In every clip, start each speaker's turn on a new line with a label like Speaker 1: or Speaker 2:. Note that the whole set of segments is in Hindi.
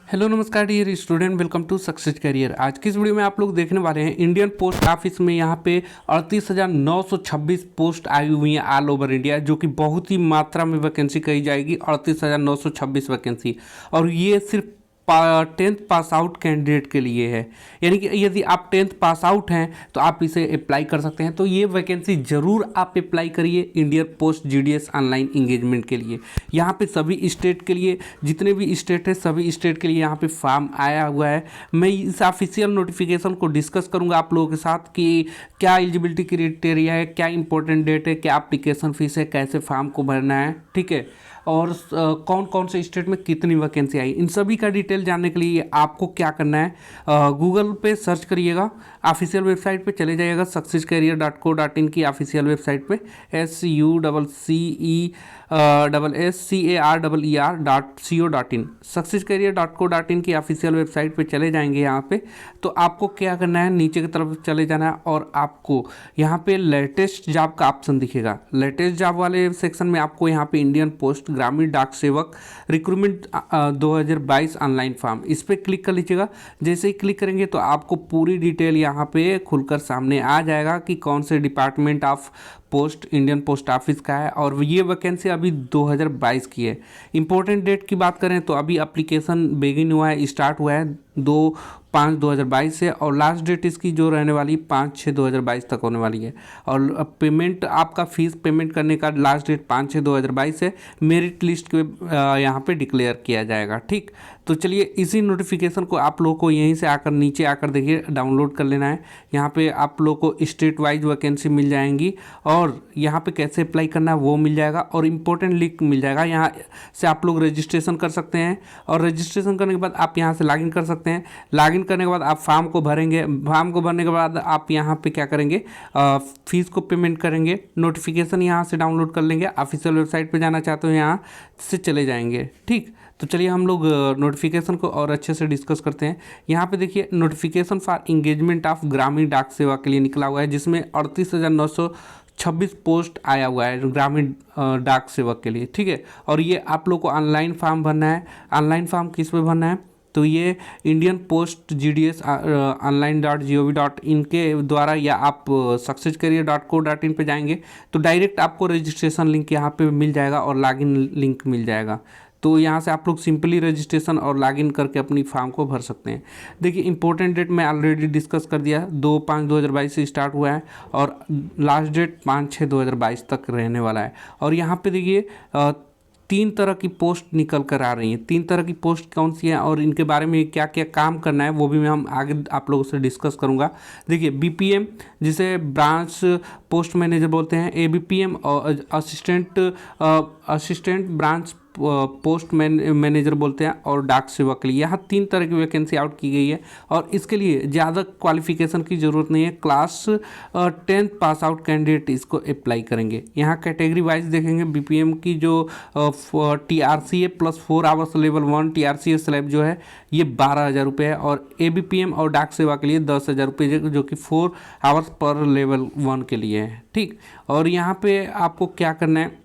Speaker 1: हेलो नमस्कार dear student, welcome to success career. आज की इस वीडियो में आप लोग देखने वाले हैं इंडियन पोस्ट ऑफिस में यहाँ पे 38,926 पोस्ट आई हुई हैं ऑल ओवर इंडिया, जो कि बहुत ही मात्रा में वैकेंसी कही जाएगी। 38,926 वैकेंसी, और ये सिर्फ 10th पास आउट कैंडिडेट के लिए है। यानी कि यदि आप 10th पास आउट हैं तो आप इसे अप्लाई कर सकते हैं। तो ये वैकेंसी ज़रूर आप अप्लाई करिए Indian post GDS online engagement के लिए। यहाँ पे सभी स्टेट के लिए, जितने भी स्टेट है सभी स्टेट के लिए यहाँ पे फॉर्म आया हुआ है। मैं इस ऑफिशियल नोटिफिकेशन को डिस्कस करूँगा आप लोगों के साथ कि क्या एलिजिबिलिटी क्राइटेरिया है, क्या इंपॉर्टेंट डेट है, क्या एप्लीकेशन फीस है, कैसे फॉर्म को भरना है, ठीक है, और कौन कौन से स्टेट में कितनी वैकेंसी आई, इन सभी का डिटेल जानने के लिए आपको क्या करना है, गूगल पे सर्च करिएगा, ऑफिशियल वेबसाइट पे चले जाइएगा, successcareer.co.in की ऑफिशियल वेबसाइट पे successcareer.co.in successcareer.co.in की ऑफिशियल वेबसाइट पे चले जाएंगे। यहाँ पे तो आपको क्या करना है, नीचे की तरफ चले जाना है और आपको यहाँ पे लेटेस्ट जॉब का ऑप्शन दिखेगा। लेटेस्ट जॉब वाले सेक्शन में आपको यहाँ पे इंडियन पोस्ट ग्रामीण डाक सेवक रिक्रूटमेंट 2022 ऑनलाइन फॉर्म, इस पर क्लिक कर लीजिएगा। जैसे ही क्लिक करेंगे तो आपको पूरी डिटेल यहाँ पे खुलकर सामने आ जाएगा कि कौन से department of post Indian post office का है, और ये वैकेंसी अभी 2022 की है। इंपॉर्टेंट डेट की बात करें तो अभी एप्लीकेशन बेगिन हुआ है, स्टार्ट हुआ है 2/5/2022 से, और लास्ट डेट इसकी जो रहने वाली 5/6/2022 तक होने वाली है। और पेमेंट, आपका फीस पेमेंट करने का लास्ट डेट 5/6/2022 है। मेरिट लिस्ट के यहाँ पे डिक्लेयर किया जाएगा। ठीक, तो चलिए इसी नोटिफिकेशन को आप लोगों को यहीं से आकर नीचे आकर देखिए डाउनलोड कर लेना है। यहाँ पे आप लोगों को स्टेट वाइज वैकेंसी मिल जाएंगी, और यहाँ पे कैसे अप्लाई करना है वो मिल जाएगा, और इम्पोर्टेंट लिंक मिल जाएगा। यहाँ से आप लोग रजिस्ट्रेशन कर सकते हैं, और रजिस्ट्रेशन करने के बाद आप यहाँ से लॉगिन कर सकते हैं। लॉगिन करने के बाद आप फॉर्म को भरेंगे। फॉर्म को भरने के बाद आप यहाँ पे क्या करेंगे, फीस को पेमेंट करेंगे। नोटिफिकेशन यहाँ से डाउनलोड कर लेंगे। ऑफिशियल वेबसाइट पे जाना चाहते हो यहाँ से चले जाएंगे। ठीक, तो चलिए हम लोग नोटिफिकेशन को और अच्छे से डिस्कस करते हैं। यहाँ पे देखिए नोटिफिकेशन फॉर इंगेजमेंट ऑफ ग्रामीण डाक सेवा के लिए निकला हुआ है, जिसमें 38,926 पोस्ट आया हुआ है ग्रामीण डाक सेवक के लिए। ठीक है, और ये आप लोग को ऑनलाइन फॉर्म भरना है। ऑनलाइन फॉर्म किस पे भरना है, तो ये इंडियन पोस्ट GDS online.gov.in के द्वारा, या आप successcareer.co.in पे जाएंगे तो डायरेक्ट आपको रजिस्ट्रेशन लिंक यहाँ पे मिल जाएगा और लॉगिन लिंक मिल जाएगा। तो यहाँ से आप लोग सिंपली रजिस्ट्रेशन और लॉगिन करके अपनी फॉर्म को भर सकते हैं। देखिए इंपॉर्टेंट डेट मैं ऑलरेडी डिस्कस कर दिया, 2/5/2022 से स्टार्ट हुआ है, और लास्ट डेट 5/6/2022 तक रहने वाला है। और यहाँ पे देखिए 3 तरह की पोस्ट निकल कर आ रही हैं। 3 तरह की पोस्ट कौन सी हैं और इनके बारे में क्या क्या काम करना है वो भी मैं हम आगे आप लोगों से डिस्कस करूंगा। देखिए BPM, जिसे ब्रांच पोस्ट मैनेजर बोलते हैं, ABPM और असिस्टेंट ब्रांच पोस्ट मैनेजर बोलते हैं, और डाक सेवक के लिए यहाँ 3 तरह की वैकेंसी आउट की गई है। और इसके लिए ज़्यादा क्वालिफिकेशन की ज़रूरत नहीं है, class 10th pass out candidate इसको अप्लाई करेंगे। यहाँ कैटेगरी वाइज देखेंगे, BPM की जो TRCA plus 4 hours level 1 TRCA slab जो है ये 12,000 रुपये है, और ABPM और डाक सेवा के लिए 10,000 रुपये, जो कि 4 आवर्स पर लेवल 1 के लिए है। ठीक, और यहाँ पे आपको क्या करना है,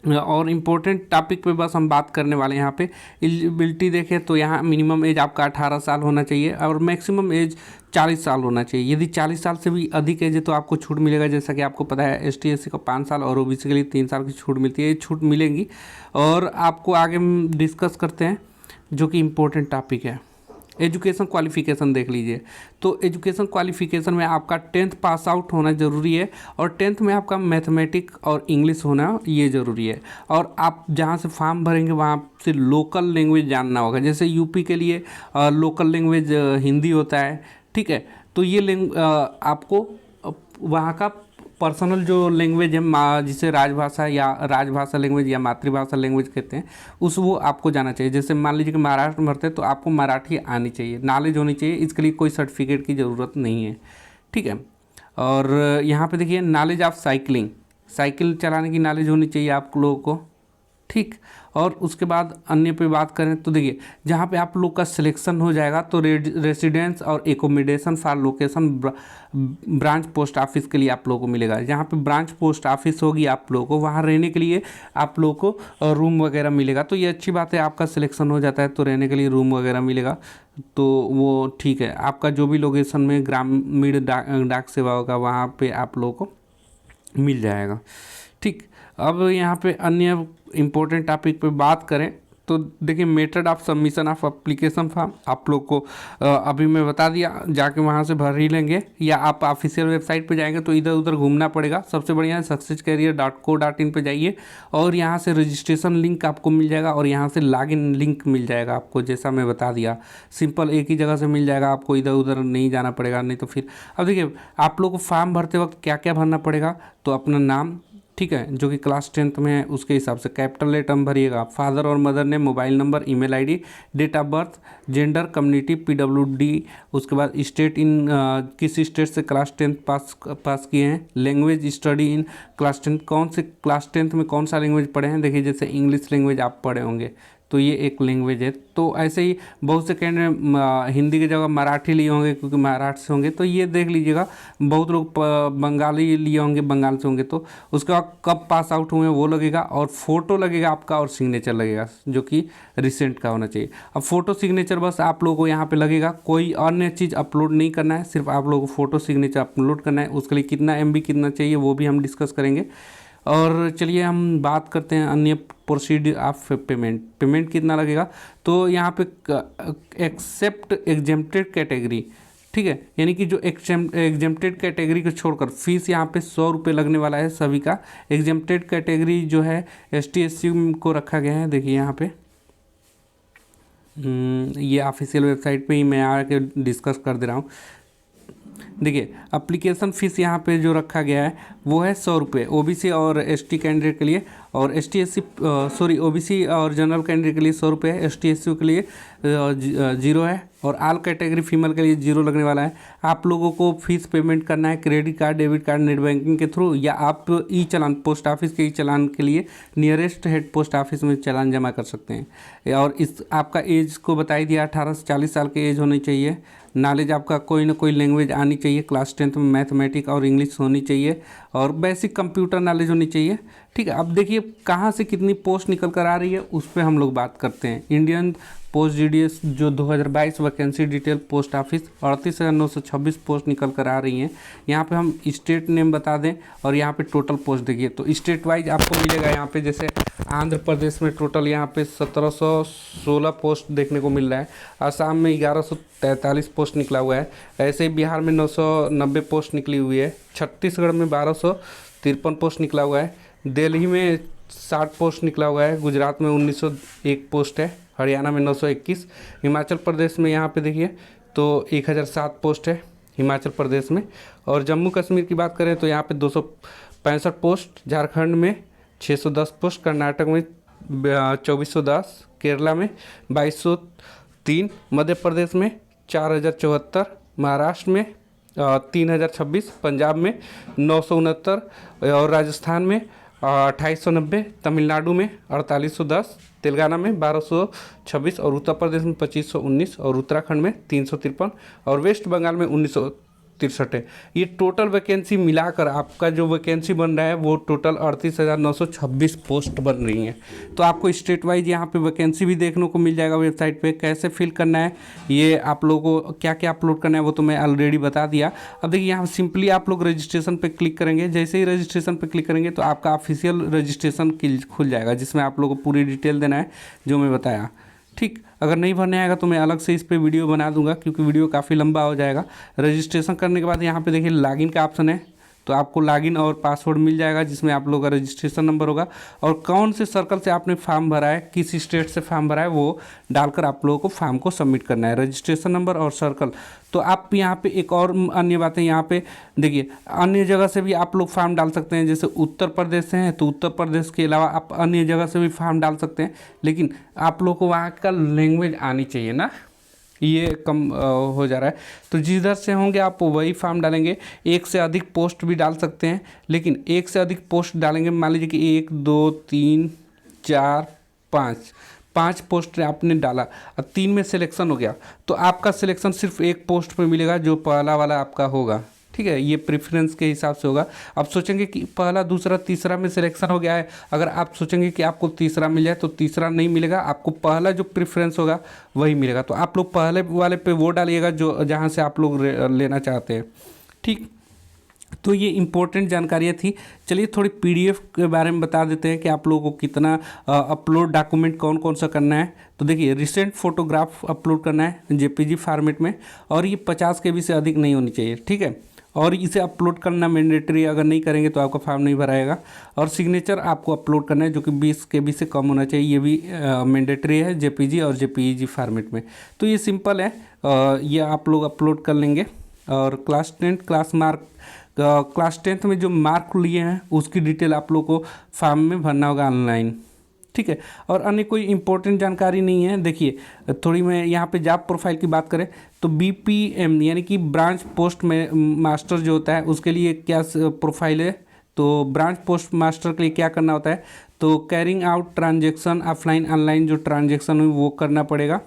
Speaker 1: और इम्पोर्टेंट टॉपिक पे बस हम बात करने वाले हैं। यहाँ पे एलिजिबिलिटी देखें तो यहाँ मिनिमम एज आपका 18 साल होना चाहिए, और मैक्सिमम एज 40 साल होना चाहिए। यदि 40 साल से भी अधिक एज है तो आपको छूट मिलेगा। जैसा कि आपको पता है ST SC को 5 साल और OBC के लिए 3 साल की छूट मिलती है, ये छूट मिलेंगी। और आपको आगे हम डिस्कस करते हैं जो कि इम्पोर्टेंट टॉपिक है। एजुकेशन क्वालिफिकेशन देख लीजिए, तो एजुकेशन क्वालिफिकेशन में आपका 10th पास आउट होना ज़रूरी है, और 10th में आपका मैथमेटिक्स और इंग्लिश होना ये ज़रूरी है। और आप जहाँ से फॉर्म भरेंगे वहाँ से लोकल लैंग्वेज जानना होगा। जैसे यूपी के लिए लोकल लैंग्वेज हिंदी होता है। ठीक है, तो ये आपको वहाँ का पर्सनल जो लैंग्वेज है, जिसे राजभाषा लैंग्वेज या मातृभाषा लैंग्वेज कहते हैं, वो आपको जाना चाहिए। जैसे मान लीजिए कि महाराष्ट्र में भरते हैं तो आपको मराठी आनी चाहिए, नॉलेज होनी चाहिए। इसके लिए कोई सर्टिफिकेट की ज़रूरत नहीं है। ठीक है, और यहाँ पे देखिए नॉलेज ऑफ साइकिल चलाने की नॉलेज होनी चाहिए आप लोगों को। ठीक। और उसके बाद अन्य पे बात करें तो देखिए, जहाँ पे आप लोग का सिलेक्शन हो जाएगा तो रेसिडेंस और accommodation for location branch post office के लिए आप लोगों को मिलेगा। जहाँ पे ब्रांच पोस्ट ऑफिस होगी आप लोगों को वहाँ रहने के लिए आप लोगों को रूम वगैरह मिलेगा। तो ये अच्छी बात है, आपका सिलेक्शन हो जाता है तो रहने के लिए रूम वगैरह मिलेगा, तो वो ठीक है। आपका जो भी लोकेशन में ग्रामीण डाक सेवा होगा वहाँ पे आप लोगों को मिल जाएगा, ठीक। अब यहाँ पे अन्य इम्पोर्टेंट टॉपिक पे बात करें तो देखिए, method of submission of application form आप लोग को अभी मैं बता दिया, जाके वहाँ से भर ही लेंगे, या आप ऑफिशियल वेबसाइट पे जाएंगे तो इधर उधर घूमना पड़ेगा। सबसे बढ़िया है successcareer.co.in पे जाइए और यहाँ से रजिस्ट्रेशन लिंक आपको मिल जाएगा और यहाँ से लॉगिन लिंक मिल जाएगा आपको, जैसा मैं बता दिया। सिंपल एक ही जगह से मिल जाएगा, आपको इधर उधर नहीं जाना पड़ेगा। नहीं तो फिर अब देखिए, आप लोग को फॉर्म भरते वक्त क्या क्या भरना पड़ेगा, तो अपना नाम, ठीक है, जो कि क्लास 10th में है उसके हिसाब से कैपिटल लेटर में भरिएगा, फादर और mother name, mobile number, email ID, date of birth, gender, community, PWD, उसके बाद स्टेट इन किस स्टेट से क्लास 10th पास किए हैं, language study in class 10th, कौन से क्लास 10th में कौन सा लैंग्वेज पढ़े हैं। देखिए, जैसे इंग्लिश लैंग्वेज आप पढ़े होंगे तो ये एक लैंग्वेज है। तो ऐसे ही बहुत से कैंडिडेट हिंदी की जगह मराठी लिए होंगे क्योंकि महाराष्ट्र से होंगे, तो ये देख लीजिएगा। बहुत लोग बंगाली लिए होंगे, बंगाल से होंगे, तो उसके बाद कब पास आउट हुए वो लगेगा और फोटो लगेगा आपका और सिग्नेचर लगेगा जो कि रिसेंट का होना चाहिए। अब फोटो सिग्नेचर बस आप लोगों को यहाँ पे लगेगा, कोई अन्य चीज़ अपलोड नहीं करना है, सिर्फ आप लोगों को फोटो सिग्नेचर अपलोड करना है। उसके लिए कितना MB कितना चाहिए वो भी हम डिस्कस करेंगे। और चलिए हम बात करते हैं अन्य प्रोसीड ऑफ पेमेंट कितना लगेगा। तो यहाँ पे एक्सेप्ट एग्जेम्प्टेड कैटेगरी, ठीक है, यानी कि जो एग्जेम्प्टेड कैटेगरी को छोड़कर फीस यहाँ पे 100 रुपये लगने वाला है सभी का। एग्जेम्प्टेड कैटेगरी जो है ST SC को रखा गया है। देखिए यहाँ पे ये ऑफिशियल वेबसाइट पे ही मैं आके डिस्कस कर दे रहा हूँ। देखिए, एप्लीकेशन फ़ीस यहाँ पे जो रखा गया है वो है 100 रुपये OBC और ST कैंडिडेट के लिए, और ST SC OBC और जनरल कैंडिडेट के लिए 100 रुपये है, ST SC के लिए 0 है, और ऑल कैटेगरी फीमेल के लिए 0 लगने वाला है। आप लोगों को फीस पेमेंट करना है credit card, debit card, net banking के थ्रू, या आप ई चालान पोस्ट ऑफिस के ई चालान के लिए नियरेस्ट हेड पोस्ट ऑफिस में चालान जमा कर सकते हैं। और इस आपका एज को बता ही दिया, 18 से 40 साल की एज होनी चाहिए। नॉलेज आपका कोई ना कोई लैंग्वेज आनी चाहिए, क्लास 10th में मैथमेटिक्स और इंग्लिश होनी चाहिए, और बेसिक कंप्यूटर नॉलेज होनी चाहिए, ठीक है। अब देखिए कहाँ से कितनी पोस्ट निकल कर आ रही है उस पर हम लोग बात करते हैं। इंडियन पोस्ट GDS जो 2022 vacancy detail post office 38,926 post निकल कर आ रही हैं। यहाँ पे हम स्टेट नेम बता दें और यहाँ पे टोटल पोस्ट देखिए, तो स्टेट वाइज आपको मिलेगा। यहाँ पे जैसे आंध्र प्रदेश में टोटल यहाँ पे 1716 पोस्ट देखने को मिल रहा है, असम में 1143 पोस्ट निकला हुआ है, ऐसे ही बिहार में 990 पोस्ट निकली हुई है, छत्तीसगढ़ में 1253 पोस्ट निकला हुआ है, दिल्ली में 60 पोस्ट निकला हुआ है, गुजरात में 1901 पोस्ट है, हरियाणा में 921, हिमाचल प्रदेश में यहाँ पे देखिए तो 1007 पोस्ट है हिमाचल प्रदेश में, और जम्मू कश्मीर की बात करें तो यहाँ पे 265 पोस्ट, झारखंड में 610 पोस्ट, कर्नाटक में 2410, केरला में 2203, मध्य प्रदेश में 4074, महाराष्ट्र में 3026, पंजाब में 969, और राजस्थान में 2890, तमिलनाडु में 4810, तेलंगाना में 1226, और उत्तर प्रदेश में 2519, और उत्तराखंड में 353, और वेस्ट बंगाल में 1963 है। ये टोटल वैकेंसी मिलाकर आपका जो वैकेंसी बन रहा है वो टोटल 38,926 पोस्ट बन रही हैं। तो आपको स्टेट वाइज यहाँ पे वैकेंसी भी देखने को मिल जाएगा वेबसाइट पे। कैसे फिल करना है, ये आप लोगों को क्या क्या अपलोड करना है वो तो मैं ऑलरेडी बता दिया। अब देखिए यहाँ सिंपली आप लोग रजिस्ट्रेशन पे क्लिक करेंगे, जैसे ही रजिस्ट्रेशन पे क्लिक करेंगे तो आपका ऑफिशियल रजिस्ट्रेशन खुल जाएगा, जिसमें आप लोगों को पूरी डिटेल देना है जो मैं बताया, ठीक। अगर नहीं भरने आएगा तो मैं अलग से इस पे वीडियो बना दूंगा क्योंकि वीडियो काफ़ी लंबा हो जाएगा। रजिस्ट्रेशन करने के बाद यहाँ पे देखिए लॉगिन का ऑप्शन है, तो आपको लॉगिन और पासवर्ड मिल जाएगा जिसमें आप लोग का रजिस्ट्रेशन नंबर होगा, और कौन से सर्कल से आपने फॉर्म भरा है, किस स्टेट से फॉर्म भरा है वो डालकर आप लोगों को फॉर्म को सबमिट करना है, रजिस्ट्रेशन नंबर और सर्कल। तो आप यहाँ पे एक और अन्य बातें यहाँ पे देखिए, अन्य जगह से भी आप लोग फॉर्म डाल सकते हैं। जैसे उत्तर प्रदेश से हैं तो उत्तर प्रदेश के अलावा आप अन्य जगह से भी फॉर्म डाल सकते हैं, लेकिन आप लोग को वहाँ का लैंग्वेज आनी चाहिए ना, ये कम हो जा रहा है। तो जिधर से होंगे आप वही फॉर्म डालेंगे। एक से अधिक पोस्ट भी डाल सकते हैं, लेकिन एक से अधिक पोस्ट डालेंगे, मान लीजिए कि 1 2 3 4 5 5 पोस्ट आपने डाला और 3 में सिलेक्शन हो गया तो आपका सिलेक्शन सिर्फ एक पोस्ट पे मिलेगा जो पहला वाला आपका होगा। ठीक है, ये प्रेफरेंस के हिसाब से होगा। आप सोचेंगे कि पहला दूसरा तीसरा में सिलेक्शन हो गया है, अगर आप सोचेंगे कि आपको तीसरा मिल जाए तो तीसरा नहीं मिलेगा, आपको पहला जो प्रेफरेंस होगा वही मिलेगा। तो आप लोग पहले वाले पे वो डालिएगा जो जहाँ से आप लोग लेना चाहते हैं। ठीक, तो ये इम्पोर्टेंट जानकारियाँ थी। चलिए थोड़ी पीडीएफ के बारे में बता देते हैं कि आप लोगों को कितना अपलोड डॉक्यूमेंट कौन कौन सा करना है। तो देखिए, रिसेंट फोटोग्राफ अपलोड करना है जेपीजी फॉर्मेट में, और ये 50 KB से अधिक नहीं होनी चाहिए। ठीक है, और इसे अपलोड करना मैंडेटरी, अगर नहीं करेंगे तो आपका फॉर्म नहीं भराएगा। और सिग्नेचर आपको अपलोड करना है जो कि 20 KB से कम होना चाहिए, ये भी मैंडेटरी है जेपीजी और जेपीईजी फॉर्मेट में। तो ये सिंपल है, ये आप लोग अपलोड कर लेंगे। और क्लास 10th में जो मार्क लिए हैं उसकी डिटेल आप लोग को फॉर्म में भरना होगा ऑनलाइन। ठीक है, और अन्य कोई इंपॉर्टेंट जानकारी नहीं है। देखिए थोड़ी मैं यहाँ पे जॉब प्रोफाइल की बात करें तो BPM यानी कि ब्रांच पोस्ट में मास्टर जो होता है उसके लिए क्या प्रोफाइल है। तो ब्रांच पोस्ट मास्टर के लिए क्या करना होता है, तो carrying out transaction offline online जो ट्रांजेक्शन हुई वो करना पड़ेगा।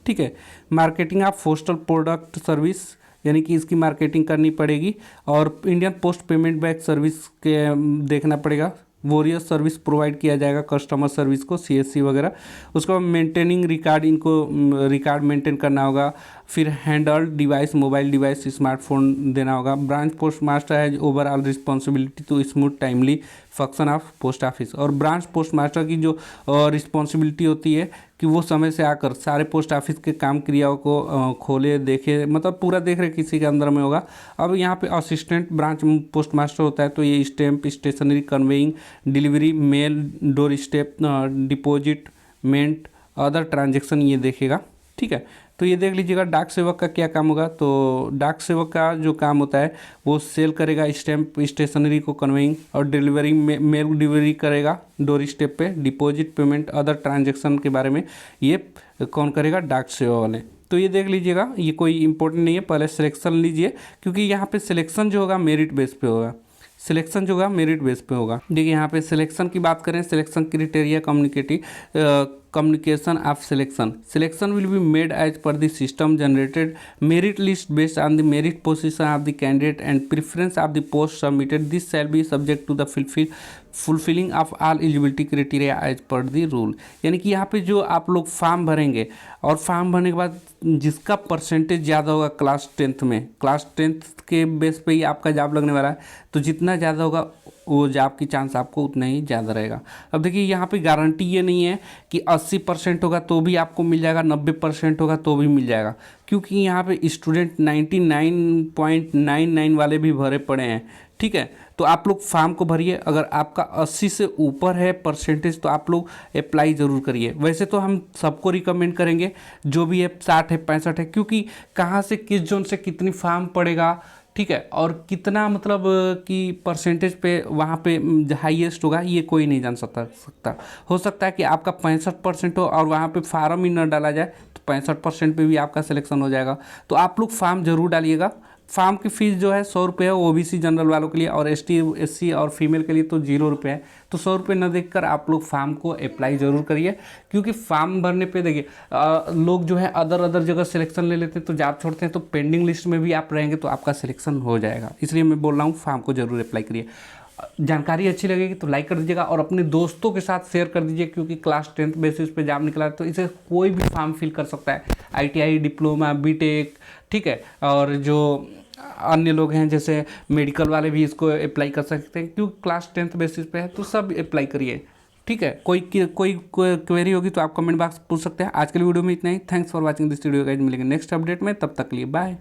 Speaker 1: ठीक है, marketing of postal product service यानी कि इसकी मार्केटिंग करनी पड़ेगी। और Indian post payment bank service के देखना पड़ेगा, वोरियस सर्विस प्रोवाइड किया जाएगा कस्टमर सर्विस को, CSC वगैरह। उसके बाद मेंटेनिंग रिकॉर्ड, इनको रिकॉर्ड मेंटेन करना होगा। फिर handled device, mobile device, smartphone देना होगा। Branch post master has overall responsibility to smooth timely function of post office. और ब्रांच पोस्ट मास्टर की जो रिस्पॉन्सिबिलिटी होती है कि वो समय से आकर सारे पोस्ट ऑफिस के काम क्रियाओं को खोले, देखे, मतलब पूरा देख रहे किसी के अंदर में होगा। अब यहाँ पे असिस्टेंट ब्रांच पोस्ट मास्टर होता है तो ये stamp, stationery, conveying, delivery, mail, door step, deposit, मेंट, अदर ट्रांजेक्शन ये देखेगा। ठीक है, तो ये देख लीजिएगा डाक सेवक का क्या काम होगा। तो डाक सेवक का जो काम होता है वो सेल करेगा स्टैम्प, स्टेशनरी को, कन्वेइंग, और डिलीवरी मेल डिलीवरी करेगा डोर स्टेप पे। डिपॉजिट, पेमेंट, अदर ट्रांजेक्शन के बारे में ये कौन करेगा, डाक सेवा वाले। तो ये देख लीजिएगा, ये कोई इंपॉर्टेंट नहीं है, पहले सिलेक्शन लीजिए क्योंकि यहाँ पे सिलेक्शन जो होगा मेरिट बेस पे होगा। सिलेक्शन जो होगा मेरिट बेस पे होगा। देखिए यहाँ पे सिलेक्शन की बात करें, selection criteria communication of selection will be made as per the system generated merit list based on the merit position of the candidate and preference of the post submitted. This shall be subject to the fulfilling of all eligibility criteria as per the rule। यानी कि यहाँ पे जो आप लोग फॉर्म भरेंगे और फॉर्म भरने के बाद जिसका परसेंटेज ज़्यादा होगा क्लास 10th के बेस पे ही आपका जॉब लगने वाला है, तो जितना ज़्यादा होगा वो जॉब की चांस आपको उतना ही ज़्यादा रहेगा। अब देखिए यहाँ पे गारंटी ये नहीं है कि 80% होगा तो भी आपको मिल जाएगा, 90% होगा तो भी मिल जाएगा, क्योंकि यहाँ पे स्टूडेंट 99.99 वाले भी भरे पड़े हैं। ठीक है, तो आप लोग फॉर्म को भरिए। अगर आपका 80 से ऊपर है परसेंटेज तो आप लोग अप्लाई ज़रूर करिए। वैसे तो हम सबको रिकमेंड करेंगे जो भी है 60 है 65 है, क्योंकि कहाँ से किस जोन से कितनी फॉर्म पड़ेगा, ठीक है, और कितना मतलब कि परसेंटेज पे वहाँ पे हाईएस्ट होगा ये कोई नहीं जान सकता। हो सकता है कि आपका 65% हो और वहाँ पे फार्म ही न डाला जाए तो 65% पे भी आपका सिलेक्शन हो जाएगा। तो आप लोग फॉर्म जरूर डालिएगा। फॉर्म की फ़ीस जो है 100 रुपये है OBC जनरल वालों के लिए, और ST SC और फीमेल के लिए तो 0 रुपये है। तो 100 रुपये न देखकर आप लोग फॉर्म को अप्लाई ज़रूर करिए, क्योंकि फॉर्म भरने पे देखिए लोग जो है अदर जगह सिलेक्शन ले लेते हैं तो जॉब छोड़ते हैं, तो पेंडिंग लिस्ट में भी आप रहेंगे तो आपका सिलेक्शन हो जाएगा। इसलिए मैं बोल रहा हूँ फॉर्म को ज़रूर अप्लाई करिए। जानकारी अच्छी लगेगी तो लाइक कर दीजिएगा और अपने दोस्तों के साथ शेयर कर दीजिए, क्योंकि क्लास 10th बेसिस पे जॉब निकला है तो इसे कोई भी फॉर्म फिल कर सकता है। ITI, डिप्लोमा, BTech, ठीक है, और जो अन्य लोग हैं जैसे मेडिकल वाले भी इसको अप्लाई कर सकते हैं, क्योंकि क्लास 10th बेसिस पे है तो सब अप्लाई करिए। ठीक है, कोई क्वेरी होगी तो आप कमेंट बॉक्स पूछ सकते हैं। आज के लिए वीडियो में इतना ही। Thanks for watching this video guys, मिलेंगे नेक्स्ट अपडेट में, तब तक के लिए बाय।